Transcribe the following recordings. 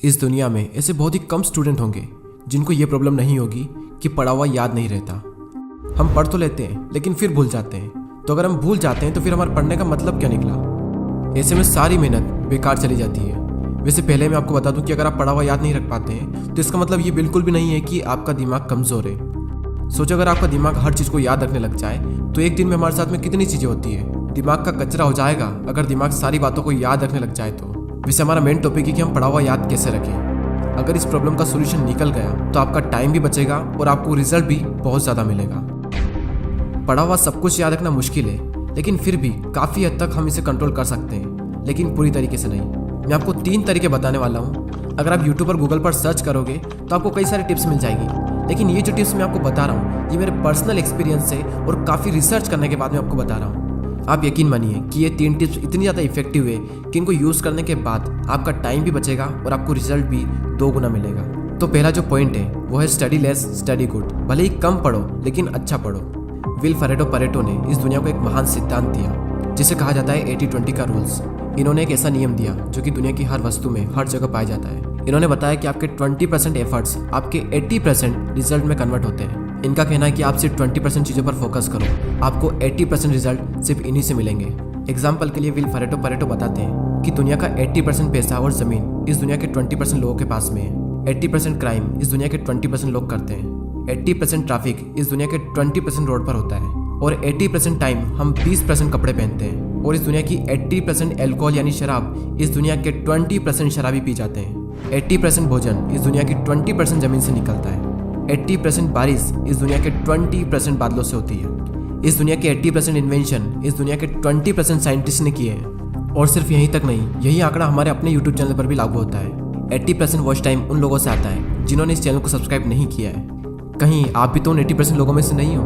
इस दुनिया में ऐसे बहुत ही कम स्टूडेंट होंगे जिनको ये प्रॉब्लम नहीं होगी कि पढ़ा हुआ याद नहीं रहता। हम पढ़ तो लेते हैं लेकिन फिर भूल जाते हैं। तो अगर हम भूल जाते हैं तो फिर हमारे पढ़ने का मतलब क्या निकला? ऐसे में सारी मेहनत बेकार चली जाती है। वैसे पहले मैं आपको बता दूं कि अगर आप पढ़ा हुआ याद नहीं रख पाते हैं तो इसका मतलब ये बिल्कुल भी नहीं है कि आपका दिमाग कमज़ोर है। सोचो अगर आपका दिमाग हर चीज़ को याद रखने लग जाए तो एक दिन में हमारे साथ में कितनी चीज़ें होती है। दिमाग का कचरा हो जाएगा अगर दिमाग सारी बातों को याद रखने लग जाए तो। वैसे हमारा मेन टॉपिक है कि हम पढ़ा हुआ याद कैसे रखें। अगर इस प्रॉब्लम का सोल्यूशन निकल गया तो आपका टाइम भी बचेगा और आपको रिजल्ट भी बहुत ज़्यादा मिलेगा। पढ़ा हुआ सब कुछ याद रखना मुश्किल है, लेकिन फिर भी काफ़ी हद तक हम इसे कंट्रोल कर सकते हैं, लेकिन पूरी तरीके से नहीं। मैं आपको 3 तरीके बताने वाला हूँ। अगर आप यूट्यूब पर गूगल पर सर्च करोगे तो आपको कई सारी टिप्स मिल जाएगी, लेकिन ये जो टिप्स मैं आपको बता रहा हूँ ये मेरे पर्सनल एक्सपीरियंस से और काफ़ी रिसर्च करने के बाद मैं आपको बता रहा हूँ। आप यकीन मानिए कि ये 3 टिप्स इतनी ज़्यादा इफेक्टिव है कि इनको यूज़ करने के बाद आपका टाइम भी बचेगा और आपको रिजल्ट भी 2 गुना मिलेगा। तो पहला जो पॉइंट है वो है स्टडी लेस स्टडी गुड। भले ही कम पढ़ो लेकिन अच्छा पढ़ो। विल परेटो ने इस दुनिया को एक महान सिद्धांत दिया जिसे कहा जाता है 80-20 का रूल्स। इन्होंने एक ऐसा नियम दिया जो कि दुनिया की हर वस्तु में हर जगह पाया जाता है। इन्होंने बताया कि आपके 20% एफर्ट्स आपके 80% रिजल्ट में कन्वर्ट होते हैं। इनका कहना है कि आप सिर्फ 20% चीज़ों पर फोकस करो, आपको 80% रिजल्ट सिर्फ इन्हीं से मिलेंगे। एग्जाम्पल के लिए विल परेटो बताते हैं कि दुनिया का 80% पैसा और ज़मीन इस दुनिया के 20% लोगों के पास में है। 80% क्राइम इस दुनिया के 20% लोग करते हैं। 80% ट्रैफिक इस दुनिया के 20% रोड पर होता है। और 80% टाइम हम 20% कपड़े पहनते हैं। और इस दुनिया की 80% एल्कोहल यानी शराब इस दुनिया के 20% शराबी पी जाते हैं। 80% भोजन इस दुनिया की 20% जमीन से निकलता है। 80% बारिश इस दुनिया के 20% बादलों से होती है। इस दुनिया के 80% इन्वेंशन इस दुनिया के 20% साइंटिस्ट ने किए हैं। और सिर्फ यहीं तक नहीं, यही आंकड़ा हमारे अपने यूट्यूब चैनल पर भी लागू होता है। 80% वॉच टाइम उन लोगों से आता है जिन्होंने इस चैनल को सब्सक्राइब नहीं किया है। कहीं आप भी तो उन 80% लोगों में से नहीं हो।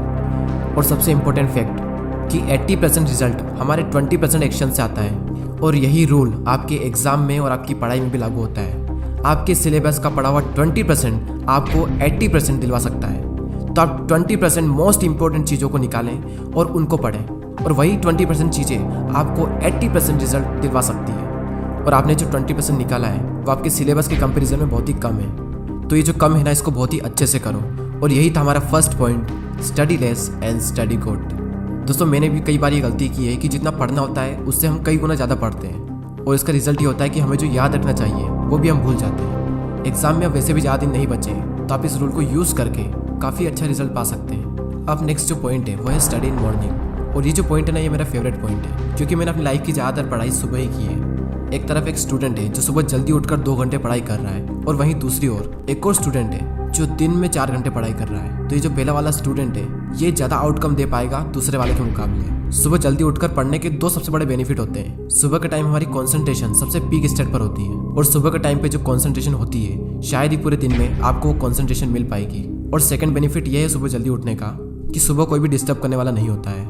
और सबसे इम्पोर्टेंट फैक्ट कि 80% रिजल्ट हमारे 20% एक्शन से आता है। और यही रूल आपके एग्जाम में और आपकी पढ़ाई में भी लागू होता है। आपके सिलेबस का पढ़ा हुआ 20% आपको 80% दिलवा सकता है। तो आप 20% मोस्ट इंपॉर्टेंट चीज़ों को निकालें और उनको पढ़ें, और वही 20% चीज़ें आपको 80% रिजल्ट दिलवा सकती है। और आपने जो 20% निकाला है वो आपके सिलेबस के कंपैरिजन में बहुत ही कम है। तो ये जो कम है ना, इसको बहुत ही अच्छे से करो। और यही था हमारा first point, study less and study good. दोस्तों, मैंने भी कई बार ये गलती की है कि जितना पढ़ना होता है उससे हम कई गुना ज़्यादा पढ़ते हैं, और इसका रिजल्ट ये होता है कि हमें जो याद रखना चाहिए वो भी हम भूल जाते हैं। एग्जाम में अब वैसे भी ज़्यादा दिन नहीं बचे, तो आप इस रूल को यूज़ करके काफ़ी अच्छा रिजल्ट पा सकते हैं। अब नेक्स्ट जो पॉइंट है वो है स्टडी इन मॉर्निंग। और ये जो पॉइंट है ना, ये मेरा फेवरेट पॉइंट है, क्योंकि मैंने अपनी लाइफ की ज़्यादातर पढ़ाई सुबह ही की है। एक तरफ एक स्टूडेंट है जो सुबह जल्दी उठकर 2 घंटे पढ़ाई कर रहा है, और वहीं दूसरी ओर एक और स्टूडेंट है जो दिन में 4 घंटे पढ़ाई कर रहा है। तो ये जो पहला वाला स्टूडेंट है ये ज़्यादा आउटकम दे पाएगा दूसरे वाले के मुकाबले। सुबह जल्दी उठकर पढ़ने के 2 सबसे बड़े बेनिफिट होते हैं। सुबह के टाइम हमारी कंसंट्रेशन सबसे पीक स्टेट पर होती है, और सुबह के टाइम पे जो कंसंट्रेशन होती है शायद ही पूरे दिन में आपको वो कंसंट्रेशन मिल पाएगी। और सेकंड बेनिफिट ये है सुबह जल्दी उठने का कि सुबह कोई भी डिस्टर्ब करने वाला नहीं होता है।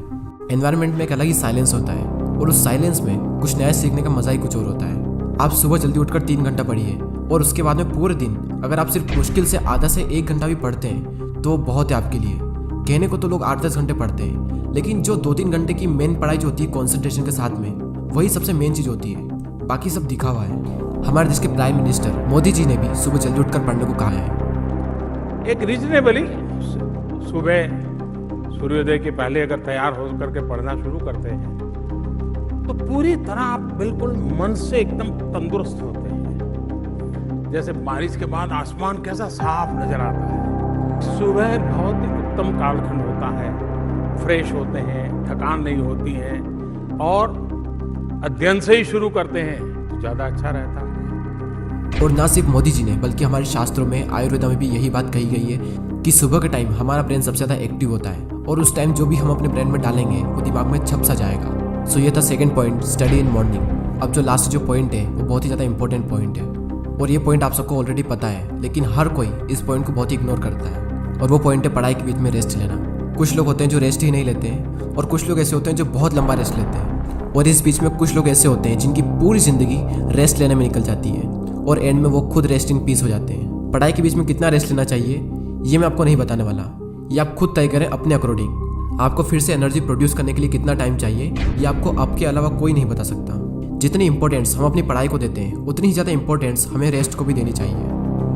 एनवायरनमेंट में एक अलग ही साइलेंस होता है, और उस साइलेंस में कुछ नया सीखने का मजा ही कुछ और होता है। आप सुबह जल्दी उठकर 3 घंटा पढ़िए, और उसके बाद में पूरे दिन अगर आप सिर्फ मुश्किल से आधा से 1 घंटा भी पढ़ते हैं तो बहुत है आपके लिए। कहने को तो लोग 8-10 घंटे पढ़ते हैं, लेकिन जो 2-3 घंटे की मेन पढ़ाई जो होती है कॉन्सेंट्रेशन के साथ में, वही सबसे मेन चीज़ होती है। बाकी सब दिखावा है। हमारे देश के प्राइम मिनिस्टर मोदी जी ने भी सुबह जल्दी उठकर पढ़ने को कहा है। एक रीजनेबली सुबह सूर्योदय के पहले अगर तैयार हो करके पढ़ना शुरू करते हैं तो पूरी तरह आप बिल्कुल मन से एकदम तंदुरुस्त होते हैं। जैसे बारिश के बाद आसमान कैसा साफ नजर आता है। सुबह बहुत ही उत्तम कालखंड होता है, फ्रेश होते हैं, थकान नहीं होती है, और अध्ययन से ही शुरू करते हैं तो ज़्यादा अच्छा रहता है। और ना सिर्फ मोदी जी ने बल्कि हमारे शास्त्रों में, आयुर्वेदा में भी यही बात कही गई है कि सुबह के टाइम हमारा ब्रेन सबसे ज़्यादा एक्टिव होता है, और उस टाइम जो भी हम अपने ब्रेन में डालेंगे वो दिमाग में छप सा जाएगा। सो ये था second point, study in morning. अब जो लास्ट जो पॉइंट है वो बहुत ही ज़्यादा इंपॉर्टेंट पॉइंट है, और ये पॉइंट आप सबको ऑलरेडी पता है, लेकिन हर कोई इस पॉइंट को बहुत ही इग्नोर करता है। और वो पॉइंट है पढ़ाई के बीच में रेस्ट लेना। कुछ लोग होते हैं जो रेस्ट ही नहीं लेते हैं, और कुछ लोग ऐसे होते हैं जो बहुत लंबा रेस्ट लेते हैं, और इस बीच में कुछ लोग ऐसे होते हैं जिनकी पूरी ज़िंदगी रेस्ट लेने में निकल जाती है, और एंड में वो खुद रेस्ट इन पीस हो जाते हैं। पढ़ाई के बीच में कितना रेस्ट लेना चाहिए ये मैं आपको नहीं बताने वाला, ये आप खुद तय करें अपने अकॉर्डिंग। आपको फिर से एनर्जी प्रोड्यूस करने के लिए कितना टाइम चाहिए ये आपको आपके अलावा कोई नहीं बता सकता। जितनी इंपॉर्टेंस हम अपनी पढ़ाई को देते हैं उतनी ही ज़्यादा इंपॉर्टेंस हमें रेस्ट को भी देनी चाहिए,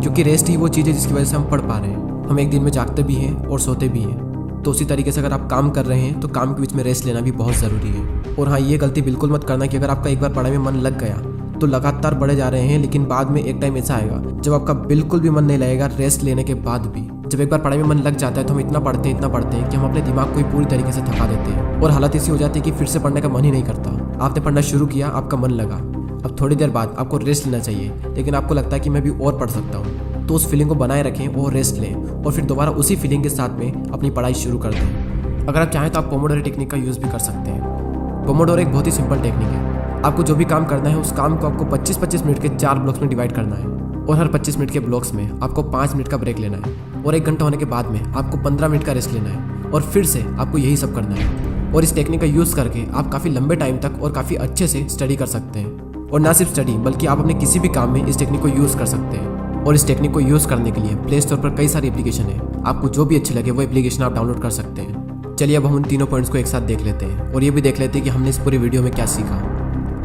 क्योंकि रेस्ट ही वो चीज़ है जिसकी वजह से हम पढ़ पा रहे हैं। हम एक दिन में जागते भी हैं और सोते भी हैं। तो उसी तरीके से अगर आप काम कर रहे हैं तो काम के बीच में रेस्ट लेना भी बहुत ज़रूरी है। और हाँ, ये गलती बिल्कुल मत करना कि अगर आपका एक बार पढ़ाई में मन लग गया तो लगातार बढ़े जा रहे हैं, लेकिन बाद में एक टाइम ऐसा आएगा जब आपका बिल्कुल भी मन नहीं लगेगा रेस्ट लेने के बाद भी। जब एक बार पढ़ाई में मन लग जाता है तो हम इतना पढ़ते हैं कि हम अपने दिमाग को ही पूरी तरीके से थका देते हैं और हालत ऐसी हो जाती है कि फिर से पढ़ने का मन ही नहीं करता। आपने पढ़ना शुरू किया, आपका मन लगा, अब थोड़ी देर बाद आपको रेस्ट लेना चाहिए, लेकिन आपको लगता है कि मैं भी और पढ़ सकता हूँ, तो उस फीलिंग को बनाए रखें और रेस्ट लें और फिर दोबारा उसी फीलिंग के साथ में अपनी पढ़ाई शुरू कर दें। अगर आप चाहें तो आप पोमोडोरो टेक्निक का यूज़ भी कर सकते हैं। पोमोडोरो एक बहुत ही सिंपल टेक्निक है। आपको जो भी काम करना है उस काम को आपको 25-25 मिनट के 4 ब्लॉक्स में डिवाइड करना है और हर 25 मिनट के ब्लॉक्स में आपको 5 मिनट का ब्रेक लेना है और 1 घंटा होने के बाद में आपको 15 मिनट का रेस्ट लेना है और फिर से आपको यही सब करना है। और इस टेक्निक का यूज़ करके आप काफ़ी लंबे टाइम तक और काफ़ी अच्छे से स्टडी कर सकते हैं। और ना सिर्फ स्टडी बल्कि आप अपने किसी भी काम में इस टेक्निक को यूज़ कर सकते हैं। और इस टेक्निक को यूज़ करने के लिए प्ले स्टोर पर कई सारी एप्लीकेशन है, आपको जो भी अच्छी लगे वो एप्लीकेशन आप डाउनलोड कर सकते हैं। चलिए अब हम उन तीनों पॉइंट्स को एक साथ देख लेते हैं और ये भी देख लेते हैं कि हमने इस पूरी वीडियो में क्या सीखा।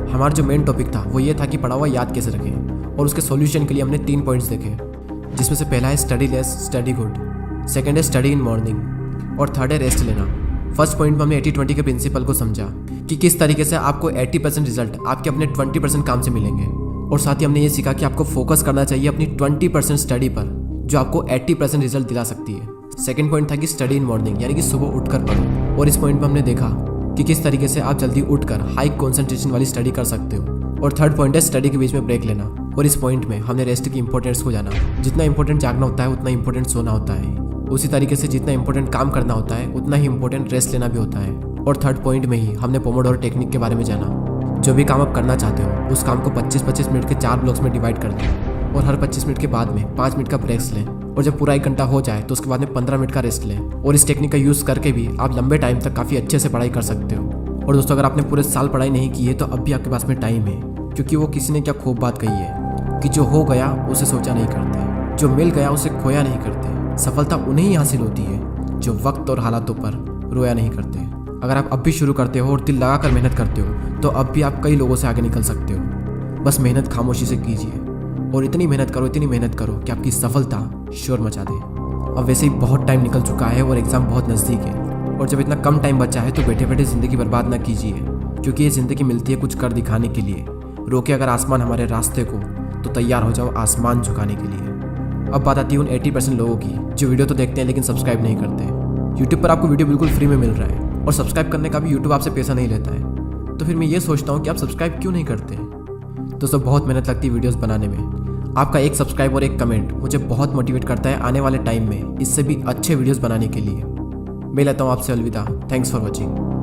हमारा जो मेन टॉपिक था वो ये था कि पढ़ा हुआ याद कैसे रखें, और उसके सॉल्यूशन के लिए हमने 3 पॉइंट्स देखे, जिसमें से पहला है study less study good, second है स्टडी इन मॉर्निंग और थर्ड है रेस्ट लेना। फर्स्ट पॉइंट में हमने 80-20 के प्रिंसिपल को समझा कि किस तरीके से आपको 80% रिजल्ट आपके अपने 20% काम से मिलेंगे, और साथ ही हमने ये सीखा कि आपको फोकस करना चाहिए अपनी 20% स्टडी पर जो आपको 80% रिजल्ट दिला सकती है। सेकंड पॉइंट था कि स्टडी इन मॉर्निंग, यानी कि सुबह उठकर पढ़ो, और इस पॉइंट में हमने देखा कि किस तरीके से आप जल्दी उठकर हाई कॉन्सेंट्रेशन वाली स्टडी कर सकते हो। और थर्ड पॉइंट है स्टडी के बीच में ब्रेक लेना, और इस पॉइंट में हमने रेस्ट की इंपॉर्टेंस को जाना। जितना इंपॉर्टेंट जागना होता है उतना इंपॉर्टेंट सोना होता है, उसी तरीके से जितना इंपॉर्टेंट काम करना होता है उतना ही इंपॉर्टेंट रेस्ट लेना भी होता है। और थर्ड पॉइंट में ही हमने पोमोडोरो टेक्निक के बारे में जाना। जो भी काम आप करना चाहते हो उस काम को 25-25 मिनट के 4 ब्लॉक्स में डिवाइड कर दें और हर 25 मिनट के बाद में 5 मिनट का ब्रेक्स लें, और जब पूरा 1 घंटा हो जाए तो उसके बाद में 15 मिनट का रेस्ट लें। और इस टेक्निक का यूज़ करके भी आप लंबे टाइम तक काफ़ी अच्छे से पढ़ाई कर सकते हो। और दोस्तों, अगर आपने पूरे साल पढ़ाई नहीं की है तो अब भी आपके पास में टाइम है, क्योंकि वो किसी ने क्या खूब बात कही है कि जो हो गया उसे सोचा नहीं करते, जो मिल गया उसे खोया नहीं करते। सफलता उन्हें ही हासिल होती है जो वक्त और हालातों पर रोया नहीं करते। अगर आप अब भी शुरू करते हो और दिल लगा कर मेहनत करते हो तो अब भी आप कई लोगों से आगे निकल सकते हो। बस मेहनत खामोशी से कीजिए और इतनी मेहनत करो कि आपकी सफलता शोर मचा दे। अब वैसे ही बहुत टाइम निकल चुका है और एग्ज़ाम बहुत नज़दीक है, और जब इतना कम टाइम बचा है तो बैठे बैठे ज़िंदगी बर्बाद ना कीजिए, क्योंकि ये ज़िंदगी मिलती है कुछ कर दिखाने के लिए। रोके अगर आसमान हमारे रास्ते को तो तैयार हो जाओ आसमान झुकाने के लिए। अब बात आती है उन 80% लोगों की जो वीडियो तो देखते हैं लेकिन सब्सक्राइब नहीं करते। यूट्यूब पर आपको वीडियो बिल्कुल फ्री में मिल रहा है और सब्सक्राइब करने का भी यूट्यूब आपसे पैसा नहीं लेता है, तो फिर मैं ये सोचता हूँ कि आप सब्सक्राइब क्यों नहीं करते। दोस्तों, बहुत मेहनत लगती है वीडियोस बनाने में। आपका एक सब्सक्राइब और एक कमेंट मुझे बहुत मोटिवेट करता है आने वाले टाइम में इससे भी अच्छे वीडियोस बनाने के लिए। मैं लेता हूँ आपसे अलविदा। Thanks for watching.